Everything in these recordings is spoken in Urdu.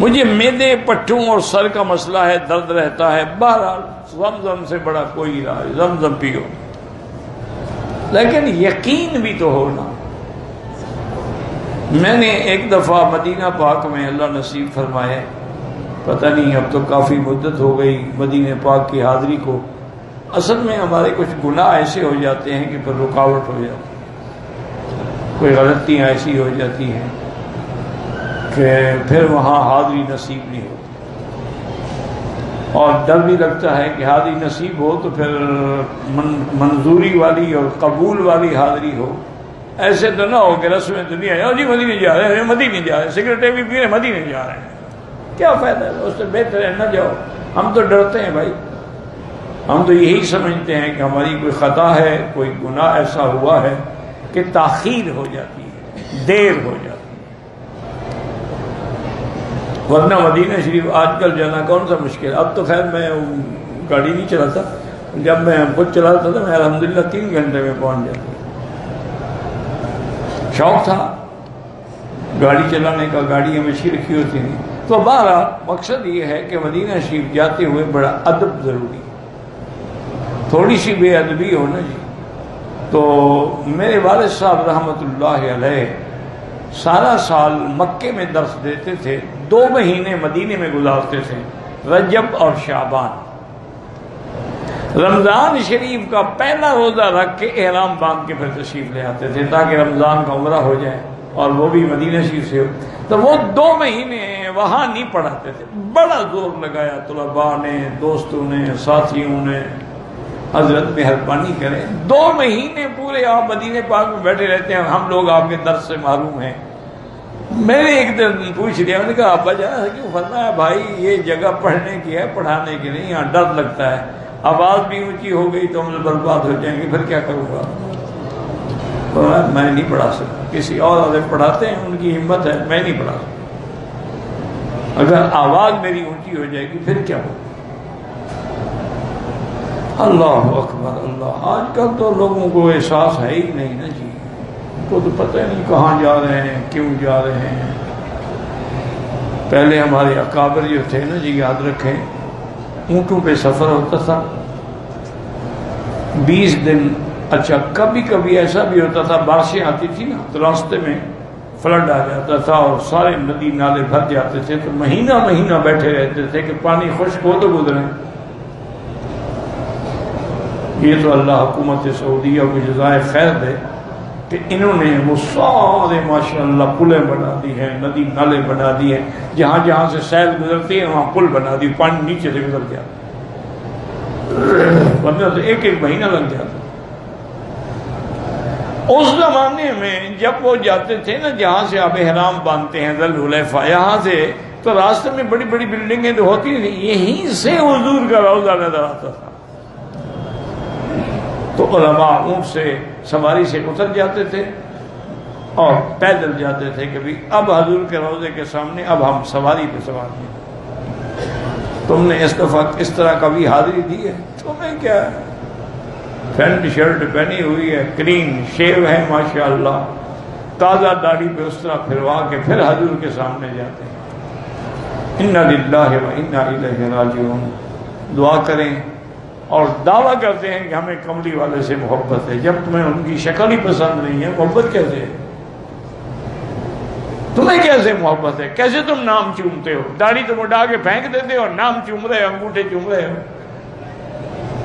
مجھے معدے پٹھوں اور سر کا مسئلہ ہے، درد رہتا ہے، بہرحال زمزم سے بڑا کوئی علاج، زمزم پیو، لیکن یقین بھی تو ہونا۔ میں نے ایک دفعہ مدینہ پاک میں اللہ نصیب فرمائے، پتہ نہیں اب تو کافی مدت ہو گئی مدینہ پاک کی حاضری کو، اصل میں ہمارے کچھ گناہ ایسے ہو جاتے ہیں کہ پھر رکاوٹ ہو جاتی ہے، کوئی غلطیاں ایسی ہو جاتی ہیں کہ پھر وہاں حاضری نصیب نہیں ہوتی، اور ڈر بھی لگتا ہے کہ حاضری نصیب ہو تو پھر منظوری والی اور قبول والی حاضری ہو، ایسے تو نہ ہو کہ رسمیں دنیا ہے، جی مدینے جا رہے ہیں، مدینے جا رہے ہیں، سگریٹیں بھی پی رہے ہیں، مدینے جا رہے ہیں، کیا فائدہ ہے؟ اس سے بہتر ہے نہ جاؤ۔ ہم تو ڈرتے ہیں بھائی، ہم تو یہی سمجھتے ہیں کہ ہماری کوئی خطا ہے، کوئی گناہ ایسا ہوا ہے کہ تاخیر ہو جاتی ہے، دیر ہو جاتی ہے، ورنہ مدینہ شریف آج کل جانا کون سا مشکل ہے۔ اب تو خیر میں گاڑی نہیں چلاتا، جب میں خود چلاتا تھا میں الحمدللہ 3 گھنٹے میں پہنچ جاتا، شوق تھا گاڑی چلانے کا، گاڑی ہمیشہ رکھی ہوتی تھی۔ تو بہرحال مقصد یہ ہے کہ مدینہ شریف جاتے ہوئے بڑا ادب ضروری ہے، تھوڑی سی بے ادبی ہو نا جی۔ تو میرے والد صاحب رحمۃ اللہ علیہ سارا سال مکے میں درس دیتے تھے، 2 مہینے مدینے میں گزارتے تھے، رجب اور شعبان۔ رمضان شریف کا پہلا روزہ رکھ کے احرام باندھ کے پھر تشریف لے آتے تھے تاکہ رمضان کا عمرہ ہو جائے، اور وہ بھی مدینہ شریف سے ہو۔ تو وہ 2 مہینے وہاں نہیں پڑھاتے تھے، بڑا زور لگایا طلباء نے، دوستوں نے، ساتھیوں نے، حضرت مہربانی کریں 2 مہینے پورے آپ مدینہ پاک میں بیٹھے رہتے ہیں، ہم لوگ آپ کے درس سے محروم ہیں۔ میں نے ایک دن پوچھ لیا، میں نے کہا ابا جان کیوں؟ فرمایا بھائی یہ جگہ پڑھنے کی ہے، پڑھانے کی نہیں، یہاں ڈر لگتا ہے، آواز بھی اونچی ہو گئی تو ہم برباد ہو جائیں گے، پھر کیا کروں گا؟ میں نہیں پڑھا سکتا، کسی اور عالم پڑھاتے ہیں، ان کی ہمت ہے، میں نہیں پڑھا سکتا، اگر آواز میری اونچی ہو جائے گی پھر کیا ہوگا؟ اللہ اکبر اللہ۔ آج کل تو لوگوں کو احساس ہے ہی نہیں نا جی، ان کو تو پتہ نہیں کہاں جا رہے ہیں، کیوں جا رہے ہیں۔ پہلے ہمارے اکابر جو تھے نا جی، یاد رکھیں، اونٹوں پہ سفر ہوتا تھا 20 دن۔ اچھا کبھی کبھی ایسا بھی ہوتا تھا، بارشیں آتی تھی نا تو راستے میں فلڈ آ جاتا تھا اور سارے ندی نالے بھر جاتے تھے، تو مہینہ مہینہ بیٹھے رہتے تھے کہ پانی خشک ہو تو گزریں۔ یہ تو اللہ حکومت سعودیہ کو جزائے خیر دے کہ انہوں نے وہ سارے ماشاءاللہ پلیں بنا دی ہیں، ندی نالے بنا دی ہیں، جہاں جہاں سے سیل گزرتی ہے وہاں پل بنا دی، پانی نیچے سے گزر گیا، ورنہ تو 1 مہینہ لگ جاتا۔ اس زمانے میں جب وہ جاتے تھے نا جہاں سے آپ احرام باندھتے ہیں ذی الحلیفہ، یہاں سے تو راستے میں بڑی بڑی بلڈنگیں تو ہوتی تھیں، یہیں سے حضور کا روضہ نظر آتا تھا۔ تو علماء اونٹ سے سواری سے اتر جاتے تھے اور پیدل جاتے تھے، کبھی اب حضور کے روضے کے سامنے اب ہم سواری پہ سوار ہیں۔ تم نے اس دفعہ اس طرح کبھی حاضری دی ہے؟ تمہیں کیا ہے، پینٹ شرٹ پہنی ہوئی ہے، کلین شیو ہے ماشاءاللہ، تازہ داڑھی پہ اس طرح پھروا کے پھر حضور کے سامنے جاتے ہیں۔ انا للہ و انا الیہ راجعون۔ دعا کریں اور دعویٰ کرتے ہیں کہ ہمیں کملی والے سے محبت ہے، جب تمہیں ان کی شکل ہی پسند نہیں ہے، محبت کیسے ہے؟ تمہیں کیسے محبت ہے؟ کیسے تم نام چومتے ہو؟ داڑھی تم اڑا کے پھینک دیتے ہو اور نام چوم رہے ہو، انگوٹھے چوم رہے ہو۔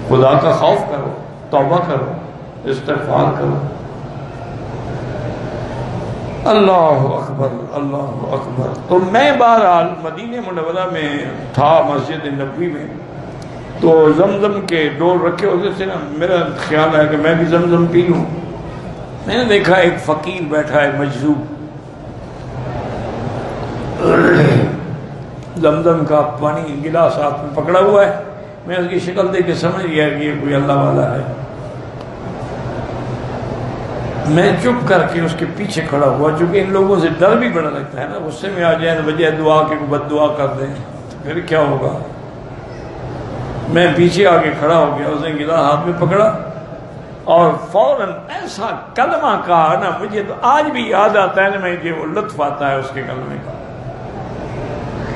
خدا کا خوف کرو، توبہ کرو، استغفار کرو۔ اللہ اکبر اللہ اکبر۔ تو میں بہرحال مدینہ منورہ میں تھا، مسجد نبوی میں، تو زمزم کے ڈور رکھے ہوتے تھے نا، میرا خیال ہے کہ میں بھی زمزم پی لوں۔ میں نے دیکھا ایک فقیر بیٹھا ہے مجذوب، زمزم کا پانی گلاس ہاتھ میں پکڑا ہوا ہے، میں اس کی شکل دیکھ کے سمجھ گیا کہ یہ کوئی اللہ والا ہے۔ میں چپ کر کے اس کے پیچھے کھڑا ہوا، چونکہ ان لوگوں سے ڈر بھی بڑا لگتا ہے نا، غصے میں آ جائیں بجائے دعا کے بد دعا کر دیں تو پھر کیا ہوگا۔ میں پیچھے آ کے کھڑا ہو گیا، اس نے گلاس ہاتھ میں پکڑا اور فوراً ایسا کلمہ کہا نا، مجھے تو آج بھی یاد آتا ہے نا، مجھے وہ لطف آتا ہے اس کے کلمے کا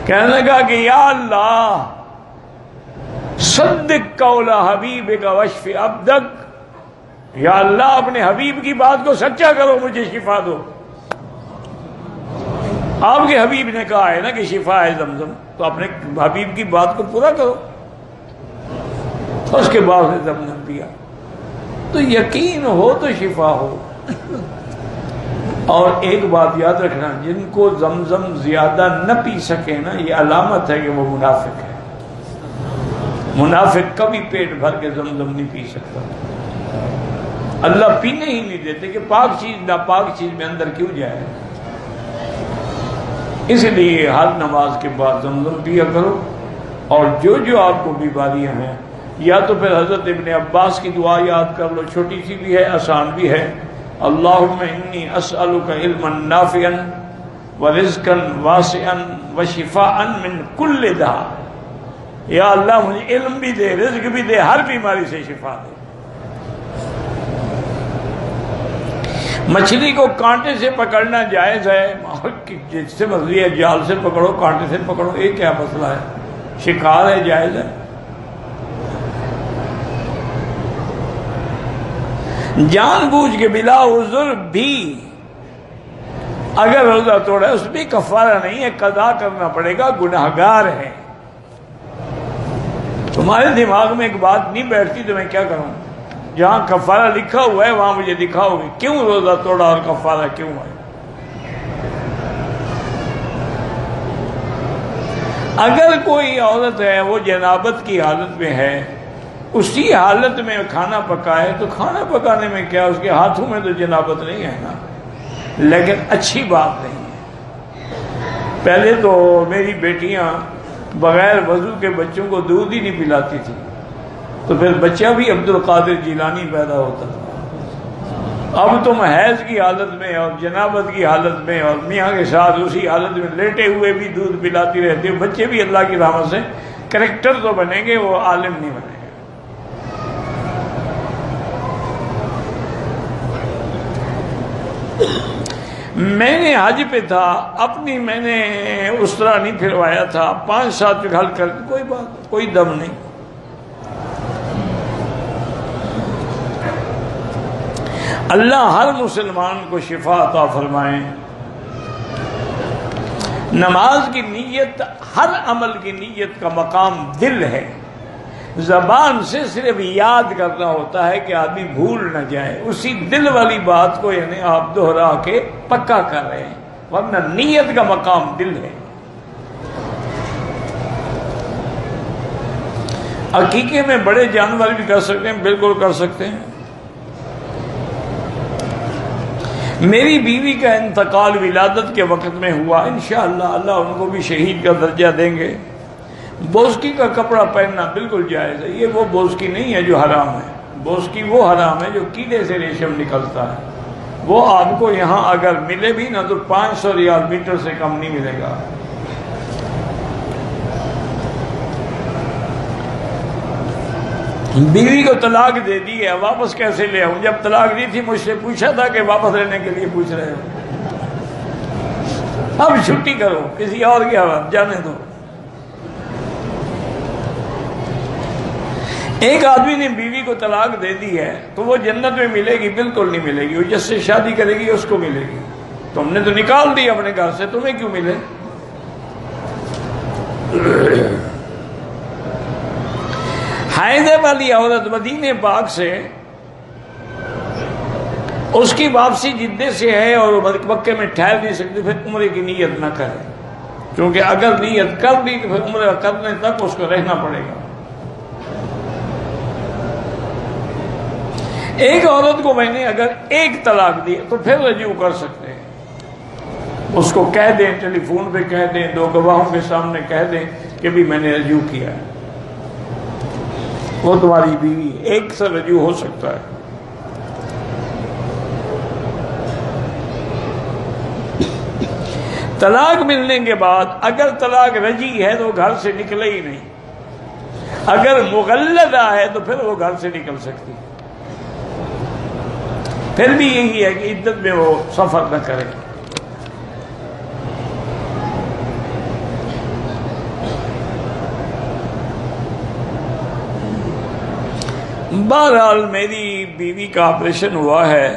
کہنے لگا کہ یا اللہ صدق قول حبیبک واشف عبدک، یا اللہ اپنے حبیب کی بات کو سچا کرو، مجھے شفا دو۔ آپ کے حبیب نے کہا ہے نا کہ شفا ہے زمزم، تو اپنے حبیب کی بات کو پورا کرو۔ اس کے بعد نے زمزم پیا، تو یقین ہو تو شفا ہو۔ اور ایک بات یاد رکھنا، جن کو زمزم زیادہ نہ پی سکے نا، یہ علامت ہے کہ وہ منافق ہے۔ منافق کبھی پیٹ بھر کے زمزم نہیں پی سکتا۔ اللہ پینے ہی نہیں دیتے کہ پاک چیز ناپاک چیز میں اندر کیوں جائے۔ اس لیے ہر نماز کے بعد زمزم پیا کرو۔ اور جو آپ کو بیماریاں ہیں، یا تو پھر حضرت ابن عباس کی دعا یاد کر لو، چھوٹی سی بھی ہے، آسان بھی ہے، اللہم انی اسألک علما نافعا ورزقا واسعا وشفاء من کل داء، یا اللہ مجھے علم بھی دے، رزق بھی دے، ہر بیماری سے شفا دے۔ مچھلی کو کانٹے سے پکڑنا جائز ہے، جس سے مرضی ہے، جال سے پکڑو، کانٹے سے پکڑو، یہ کیا مسئلہ ہے؟ شکار ہے، جائز ہے۔ جان بوجھ کے بلا عذر بھی اگر روزہ توڑا، اس بھی کفارہ نہیں ہے، قضا کرنا پڑے گا، گناہگار ہے۔ تمہارے دماغ میں ایک بات نہیں بیٹھتی تو میں کیا کروں؟ جہاں کفارہ لکھا ہوا ہے وہاں مجھے دکھاؤ گے کیوں روزہ توڑا اور کفارہ کیوں ہے۔ اگر کوئی عورت ہے وہ جنابت کی حالت میں ہے، اسی حالت میں کھانا پکائے تو کھانا پکانے میں کیا، اس کے ہاتھوں میں تو جنابت نہیں ہے نا، لیکن اچھی بات نہیں ہے۔ پہلے تو میری بیٹیاں بغیر وضو کے بچوں کو دودھ ہی نہیں پلاتی تھی، تو پھر بچہ بھی عبد القادر جیلانی پیدا ہوتا تھا۔ اب تم حیض کی حالت میں اور جنابت کی حالت میں اور میاں کے ساتھ اسی حالت میں لیٹے ہوئے بھی دودھ پلاتی رہتی ہو۔ بچے بھی اللہ کی رحمت سے کریکٹر تو بنیں گے، وہ عالم نہیں بنیں گے۔ میں نے حج پہ تھا، میں نے اس طرح نہیں پھروایا تھا، 5-7 گھر کر کوئی بات، کوئی دم نہیں۔ اللہ ہر مسلمان کو شفا عطا فرمائے۔ نماز کی نیت، ہر عمل کی نیت کا مقام دل ہے۔ زبان سے صرف یاد کرنا ہوتا ہے کہ آدمی بھول نہ جائے، اسی دل والی بات کو یعنی آپ دہرا کے پکا کر رہے ہیں، ورنہ نیت کا مقام دل ہے۔ عقیقے میں بڑے جانور بھی کر سکتے ہیں، بالکل کر سکتے ہیں۔ میری بیوی کا انتقال ولادت کے وقت میں ہوا، انشاءاللہ اللہ ان کو بھی شہید کا درجہ دیں گے۔ بوسکی کا کپڑا پہننا بالکل جائز ہے، یہ وہ بوسکی نہیں ہے جو حرام ہے۔ بوسکی وہ حرام ہے جو کیڑے سے ریشم نکلتا ہے، وہ آپ کو یہاں اگر ملے بھی نہ تو 500 ریال میٹر سے کم نہیں ملے گا۔ بیوی کو طلاق دے دی ہے، واپس کیسے لے آؤں؟ جب طلاق دی تھی مجھ سے پوچھا تھا کہ واپس لینے کے لیے پوچھ رہے ہو؟ اب چھٹی کرو، کسی اور کی حالت جانے دو۔ ایک آدمی نے بیوی کو طلاق دے دی ہے تو وہ جنت میں ملے گی؟ بالکل نہیں ملے گی۔ وہ جس سے شادی کرے گی اس کو ملے گی۔ تم نے تو نکال دی اپنے گھر سے، تمہیں کیوں ملے؟ حائض والی عورت مدینے پاک سے، اس کی واپسی جدے سے ہے اور مکے میں ٹھہر نہیں سکتی، پھر عمرے کی نیت نہ کرے، کیونکہ اگر نیت کر دی تو پھر عمرہ کرنے تک اس کو رہنا پڑے گا۔ ایک عورت کو میں نے اگر ایک طلاق دی تو پھر رجوع کر سکتے ہیں، اس کو کہہ دیں، ٹیلی فون پہ کہہ دیں، 2 گواہوں کے سامنے کہہ دیں کہ بھی میں نے رجوع کیا ہے، وہ تمہاری بیوی، ایک سے رجوع ہو سکتا ہے۔ طلاق ملنے کے بعد اگر طلاق رجی ہے تو گھر سے نکلے ہی نہیں، اگر مغلظہ ہے تو پھر وہ گھر سے نکل سکتی، پھر بھی یہی ہے کہ عدت میں وہ سفر نہ کرے۔ بہرحال میری بیوی کا آپریشن ہوا ہے،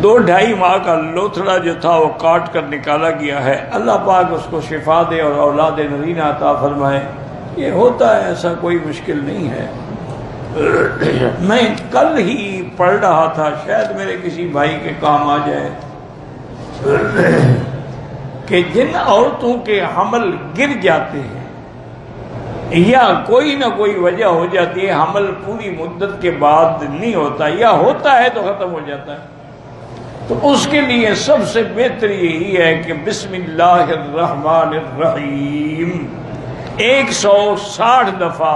2-2.5 ماہ کا لوتھڑا جو تھا وہ کاٹ کر نکالا گیا ہے۔ اللہ پاک اس کو شفا دے اور اولاد نرینہ عطا فرمائے۔ یہ ہوتا ہے، ایسا کوئی مشکل نہیں ہے۔ میں کل ہی پڑھ رہا تھا، شاید میرے کسی بھائی کے کام آ جائے، کہ جن عورتوں کے حمل گر جاتے ہیں یا کوئی نہ کوئی وجہ ہو جاتی ہے، حمل پوری مدت کے بعد نہیں ہوتا یا ہوتا ہے تو ختم ہو جاتا ہے، تو اس کے لیے سب سے بہتر یہی ہے کہ بسم اللہ الرحمن الرحیم 160 دفعہ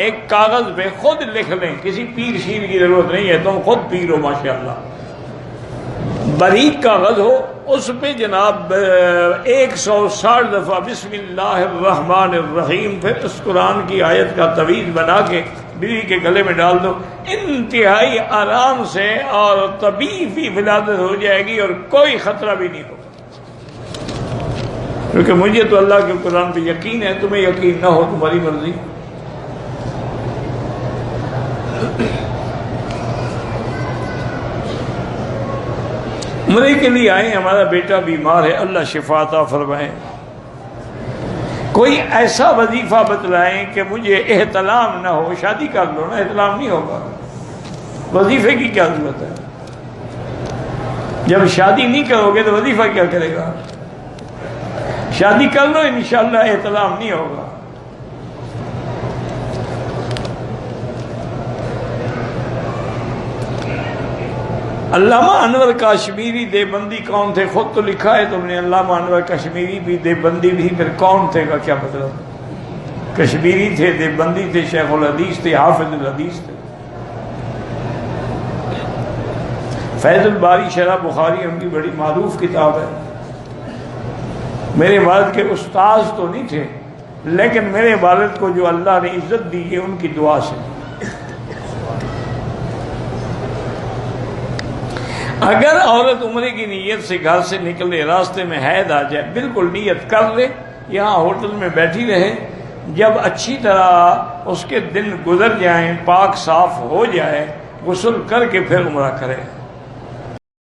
ایک کاغذ پہ خود لکھ لیں، کسی پیر شیر کی ضرورت نہیں ہے، تم خود پیر ہو ماشاءاللہ، باریک کاغذ ہو اس پہ جناب 160 دفعہ بسم اللہ الرحمن الرحیم، پھر اس قرآن کی آیت کا تعویذ بنا کے بیوی کے گلے میں ڈال دو، انتہائی آرام سے اور طبیعی ولادت ہو جائے گی اور کوئی خطرہ بھی نہیں ہوگا۔ کیونکہ مجھے تو اللہ کے قرآن پہ یقین ہے، تمہیں یقین نہ ہو تمہاری مرضی۔ عمرے کے لیے آئے، ہمارا بیٹا بیمار ہے، اللہ شفا عطا فرمائے۔ کوئی ایسا وظیفہ بتلائیں کہ مجھے احتلام نہ ہو، شادی کر لو نا، احتلام نہیں ہوگا، وظیفے کی کیا ضرورت ہے؟ جب شادی نہیں کرو گے تو وظیفہ کیا کرے گا؟ شادی کر لو، انشاءاللہ احتلام نہیں ہوگا۔ علامہ انور کشمیری دیوبندی کون تھے؟ خود تو لکھا ہے تم نے، علامہ انور کشمیری بھی دیوبندی بھی، پھر کون تھے کا کیا مطلب؟ کشمیری تھے، دیوبندی تھے، شیخ الحدیث تھے، حافظ الحدیث تھے۔ فیض الباری شرح بخاری ان کی بڑی معروف کتاب ہے۔ میرے والد کے استاذ تو نہیں تھے، لیکن میرے والد کو جو اللہ نے عزت دی ہے ان کی دعا سے۔ اگر عورت عمرے کی نیت سے گھر سے نکلے، راستے میں حید آ جائے، بالکل نیت کر لے، یہاں ہوٹل میں بیٹھی رہے، جب اچھی طرح اس کے دن گزر جائیں، پاک صاف ہو جائے، غسل کر کے پھر عمرہ کرے۔